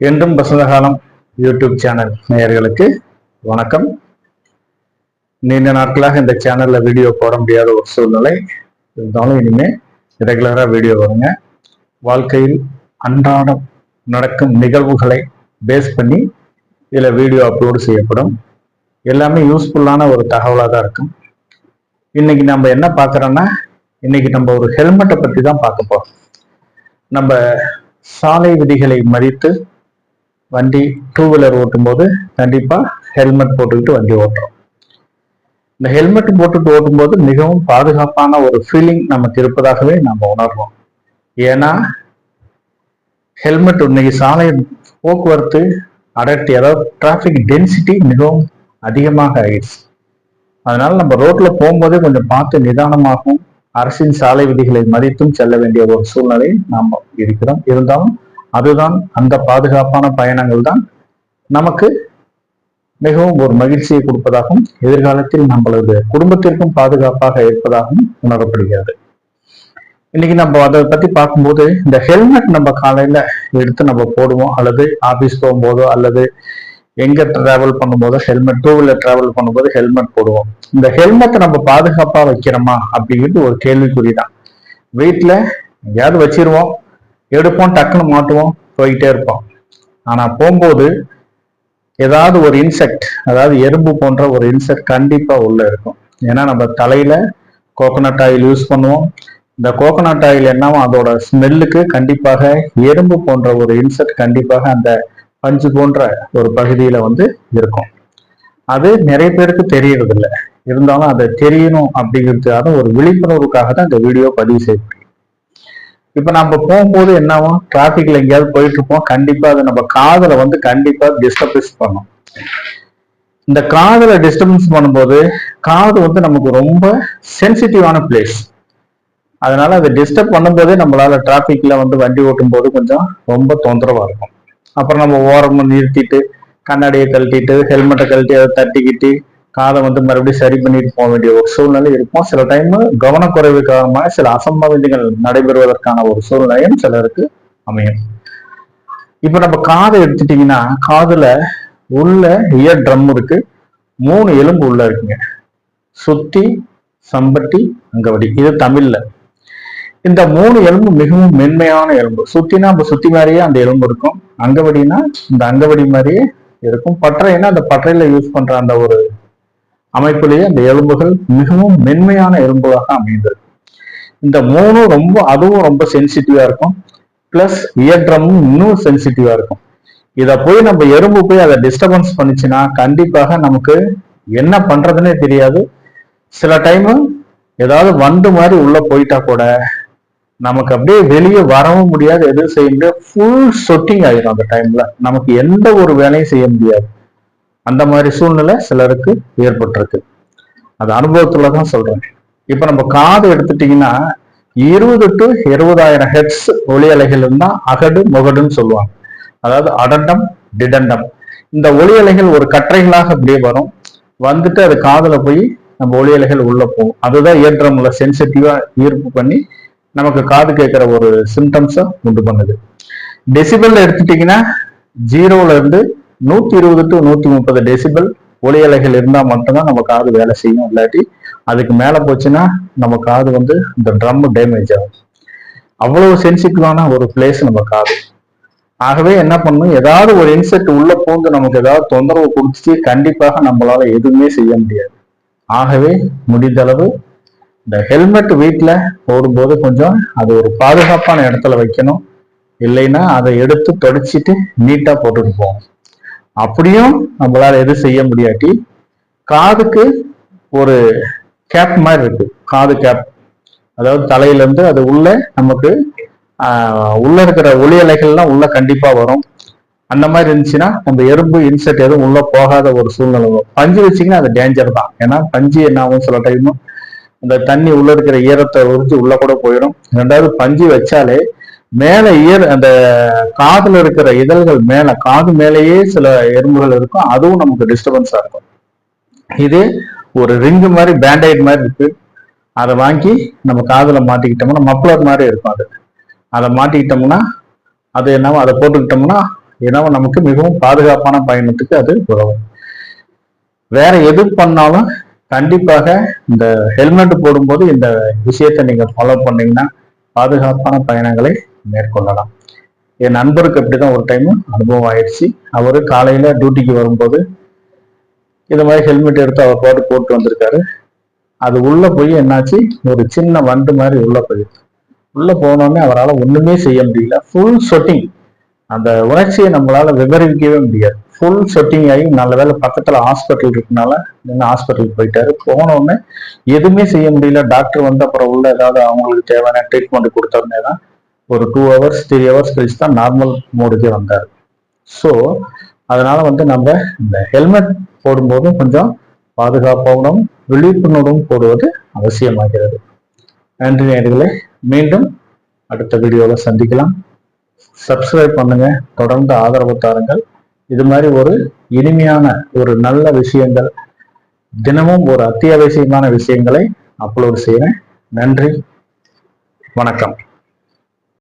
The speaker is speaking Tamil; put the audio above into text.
என்றும் வசந்த காலம் யூடியூப் சேனல் நேயர்களுக்கு வணக்கம். நீண்ட நாட்களாக இந்த சேனல்ல வீடியோ போட முடியாத ஒரு சூழ்நிலை இருந்தாலும் இனிமே ரெகுலரா வீடியோ வருங்க. வாழ்க்கையில் அன்றாடம் நடக்கும் நிகழ்வுகளை பேஸ் பண்ணி இதுல வீடியோ அப்லோடு செய்யப்படும். எல்லாமே யூஸ்ஃபுல்லான ஒரு தகவலாக தான் இருக்கும். இன்னைக்கு நம்ம என்ன பார்க்கறோம்னா, இன்னைக்கு நம்ம ஒரு ஹெல்மெட்டை பற்றி தான் பார்க்க போறோம். நம்ம சாலை விதிகளை மதித்து வண்டி டூ வீலர் ஓட்டும் போது கண்டிப்பா ஹெல்மெட் போட்டுக்கிட்டு வண்டி ஓட்டுறோம். இந்த ஹெல்மெட் போட்டுட்டு ஓட்டும்போது மிகவும் பாதுகாப்பான ஒரு ஃபீலிங் நமக்கு இருப்பதாகவே நம்ம உணர்வோம். ஏன்னா ஹெல்மெட் இன்னைக்கு சாலை போக்குவரத்து அடர்த்தி, அதாவது டிராபிக் டென்சிட்டி மிகவும் அதிகமாக ஆயிடுச்சு. அதனால நம்ம ரோட்ல போகும்போதே கொஞ்சம் பார்த்து நிதானமாகவும் அரசின் சாலை விதிகளை மதித்தும் செல்ல வேண்டிய ஒரு சூழ்நிலை நாம் இருக்கிறோம். இருந்தாலும் அதுதான், அந்த பாதுகாப்பான பயணங்கள் தான் நமக்கு மிகவும் ஒரு மகிழ்ச்சியை கொடுப்பதாகவும் எதிர்காலத்தில் நம்மளது குடும்பத்திற்கும் பாதுகாப்பாக இருப்பதாகவும் உணரப்படுகிறது. இன்னைக்கு நம்ம அதை பத்தி பார்க்கும்போது, இந்த ஹெல்மெட் நம்ம காலையில எடுத்து நம்ம போடுவோம், அல்லது ஆபீஸ் போகும்போதோ அல்லது எங்க டிராவல் பண்ணும்போதோ ஹெல்மெட், டூ வீலர் டிராவல் பண்ணும்போது ஹெல்மெட் போடுவோம். இந்த ஹெல்மெட்டை நம்ம பாதுகாப்பா வைக்கிறோமா அப்படிங்கிறது ஒரு கேள்விக்குறிதான். வீட்டுல எங்கேயாவது வச்சிருவோம், எடுப்போம், டக்குன்னு மாட்டுவோம், போயிட்டே இருப்போம். ஆனா போகும்போது ஏதாவது ஒரு இன்செக்ட், அதாவது எறும்பு போன்ற ஒரு இன்செக்ட் கண்டிப்பா உள்ள இருக்கும். ஏன்னா நம்ம தலையில கோகனட் ஆயில் யூஸ் பண்ணுவோம். இந்த கோகனட் ஆயில் என்னவோ அதோட ஸ்மெல்லுக்கு கண்டிப்பாக எறும்பு போன்ற ஒரு இன்செக்ட் கண்டிப்பாக அந்த பஞ்சு போன்ற ஒரு பகுதியில இருக்கும். அது நிறைய பேருக்கு தெரியறது இல்லை. இருந்தாலும் அதை தெரியணும் அப்படிங்கிறதுக்காக ஒரு விழிப்புணர்வுக்காக தான் இந்த வீடியோ பதிவு செய்யப்படுது. இப்ப நம்ம போகும்போது என்னாவும், டிராபிக்ல எங்கேயாவது போயிட்டு இருப்போம், கண்டிப்பா அதை நம்ம காதுல கண்டிப்பா டிஸ்டர்பன்ஸ் பண்ணும். இந்த காதுல டிஸ்டர்பன்ஸ் பண்ணும்போது காது நமக்கு ரொம்ப சென்சிட்டிவான பிளேஸ். அதனால அதை டிஸ்டர்ப் பண்ணும்போதே நம்மளால டிராபிக்ல வண்டி ஓட்டும் போது கொஞ்சம் ரொம்ப தொந்தரவா இருக்கும். அப்புறம் நம்ம ஓரமா நிறுத்திட்டு கண்ணாடியை கழட்டிட்டு ஹெல்மெட்டை கழட்டி அதை தட்டிக்கிட்டு காதை மறுபடியும் சரி பண்ணிட்டு போக வேண்டிய ஒரு சூழ்நிலை இருக்கும். சில டைம் கவனக்குறைவு காரணமாக சில அசம்பாவிதங்கள் நடைபெறுவதற்கான ஒரு சூழ்நிலையும் சிலருக்கு அமையும். இப்ப நம்ம காதை எடுத்துட்டீங்கன்னா, காதுல உள்ள இயர் ட்ரம் இருக்கு, 3 எலும்பு உள்ள இருக்குங்க. சுத்தி, சம்பட்டி, அங்கவடி. இது தமிழ்ல. இந்த 3 எலும்பு மிகவும் மென்மையான எலும்பு. சுத்தினா நம்ம சுத்தி மாதிரியே அந்த எலும்பு இருக்கும், அங்கவடினா இந்த அங்கவடி மாதிரியே இருக்கும், பற்றைன்னா அந்த பற்றையில யூஸ் பண்ற அந்த ஒரு அமைப்பிலேயே அந்த எலும்புகள் மிகவும் மென்மையான எலும்புகளாக அமைந்திருக்கும். இந்த 3 அதுவும் ரொம்ப சென்சிட்டிவா இருக்கும். பிளஸ் இயர் ட்ரம்மும் இன்னும் சென்சிட்டிவா இருக்கும். இதை போய் நம்ம எறும்பு போய் அதை டிஸ்டர்பன்ஸ் பண்ணிச்சுன்னா கண்டிப்பாக நமக்கு என்ன பண்றதுன்னே தெரியாது. சில டைம் ஏதாவது வண்டு மாதிரி உள்ள போயிட்டா கூட நமக்கு அப்படியே வெளியே வரவும் முடியாது, எதுவும் செய்ய முடியாது, ஃபுல் சொட்டிங் ஆயிடும். அந்த டைம்ல நமக்கு எந்த ஒரு வேலையும் செய்ய முடியாது. அந்த மாதிரி சூழ்நிலை சிலருக்கு ஏற்பட்டிருக்கு. அது அனுபவத்துலதான் சொல்றேன். இப்ப நம்ம காது எடுத்துட்டீங்கன்னா 20 to 20,000 ஹெர்ட்ஸ் ஒலி அலைகள் இருந்தா அகடு முகடுன்னு சொல்லுவாங்க. அதாவது அடண்டம் டிடண்டம். இந்த ஒலி அலைகள் ஒரு கற்றைகளாக அப்படியே வரும், வந்துட்டு அது காதுல போய் நம்ம ஒலி அலைகள் உள்ள போகும். அதுதான் இயர்ட்ரம்ல சென்சிட்டிவா ஈர்ப்பு பண்ணி நமக்கு காது கேட்கிற ஒரு சிம்டம்ஸை உண்டு பண்ணுது. டெசிபல் எடுத்துட்டீங்கன்னா 0ல இருந்து 120 to 130 டெசிபல் ஒலி அலைகள் இருந்தா மட்டும்தான் நம்ம காது வேலை செய்யும். இல்லாட்டி அதுக்கு மேல போச்சுன்னா நம்ம காது இந்த ட்ரம் டேமேஜ் ஆகும். அவ்வளவு சென்சிட்டிவான ஒரு பிளேஸ் நம்ம காது. ஆகவே என்ன பண்ணணும், ஏதாவது ஒரு இன்செக்ட் உள்ள போந்து நமக்கு ஏதாவது தொந்தரவு கொடுத்துச்சு கண்டிப்பாக நம்மளால எதுவுமே செய்ய முடியாது. ஆகவே முடிந்த அளவு இந்த ஹெல்மெட் வீட்டுல போடும்போது கொஞ்சம் அது ஒரு பாதுகாப்பான இடத்துல வைக்கணும். இல்லைன்னா அதை எடுத்து தொடச்சிட்டு நீட்டா போட்டுட்டு போவோம். அப்படியும் நம்மளால எதுவும் செய்ய முடியாட்டி காதுக்கு ஒரு கேப் மாதிரி இருக்கு, காது கேப். அதாவது தலையில இருந்து அது உள்ள நமக்கு உள்ள இருக்கிற ஒலி அலைகள்லாம் உள்ள கண்டிப்பா வரும். அந்த மாதிரி இருந்துச்சுன்னா நம்ம எறும்பு இன்செக்ட் எதுவும் உள்ள போகாத ஒரு சூழ்நிலை வரும். பஞ்சு வச்சிங்கன்னா அது டேஞ்சர் தான். ஏன்னா பஞ்சு என்ன ஆகும், சில டைம் அந்த தண்ணி உள்ள இருக்கிற ஈரத்தை உறிஞ்சு உள்ள கூட போயிடும். ரெண்டாவது பஞ்சு வச்சாலே மேல அந்த காதுல இருக்கிற இதழ்கள் மேல, காது மேலேயே சில எறும்புகள் இருக்கும், அதுவும் நமக்கு டிஸ்டர்பன்ஸா இருக்கும். இது ஒரு ரிங்கு மாதிரி, பேண்டைட் மாதிரி இருக்கு. அதை வாங்கி நம்ம காதுல மாட்டிக்கிட்டோம்னா மப்ளர் மாதிரி இருக்கும். அதை மாட்டிக்கிட்டோம்னா அது என்னவோ அதை போட்டுக்கிட்டோம்னா ஏன்னா நமக்கு மிகவும் பாதுகாப்பான பயணத்துக்கு அது உதவும். வேற எது பண்ணாலும் கண்டிப்பாக இந்த ஹெல்மெட் போடும்போது இந்த விஷயத்தை நீங்க ஃபாலோ பண்ணீங்கன்னா பாதுகாப்பான பயணங்களை மேற்கொள்ளலாம். என் நண்பருக்கு அப்படிதான் ஒரு டைம் அனுபவம் ஆயிடுச்சு. அவரு காலையில டியூட்டிக்கு வரும்போது இது மாதிரி ஹெல்மெட் எடுத்து அவர் பாட்டு போட்டு வந்திருக்காரு. அது உள்ள போய் என்னாச்சு, ஒரு சின்ன வண்டு மாதிரி உள்ள போயிடுச்சு. உள்ள போனோடனே அவரால் ஒண்ணுமே செய்ய முடியல. ஃபுல் சொட்டிங். அந்த உணர்ச்சியை நம்மளால விவரிக்கவே முடியாது. ஃபுல் சொட்டிங் ஆகி நல்ல வேலை பக்கத்துல ஹாஸ்பிட்டல் இருக்கனால நின்று ஹாஸ்பிட்டலுக்கு போயிட்டாரு. போனோடனே எதுவுமே செய்ய முடியல. டாக்டர் வந்து அப்புறம் உள்ள ஏதாவது அவங்களுக்கு தேவையான ட்ரீட்மெண்ட் கொடுத்தோடனே தான் ஒரு 2 hours 3 hours கழிச்சு தான் நார்மல் மோடுக்கே வந்தார். ஸோ அதனால வந்து நம்ம இந்த ஹெல்மெட் போடும்போதும் கொஞ்சம் பாதுகாப்பாகவும் விழிப்புணர்வும் போடுவது அவசியமாகிறது. நன்றி நேயர்களே, மீண்டும் அடுத்த வீடியோல சந்திக்கலாம். சப்ஸ்கிரைப் பண்ணுங்க, தொடர்ந்து ஆதரவு தாருங்கள். இது மாதிரி ஒரு இனிமையான ஒரு நல்ல விஷயங்கள், தினமும் ஒரு அத்தியாவசியமான விஷயங்களை அப்லோட் செய்யறேன். நன்றி, வணக்கம்.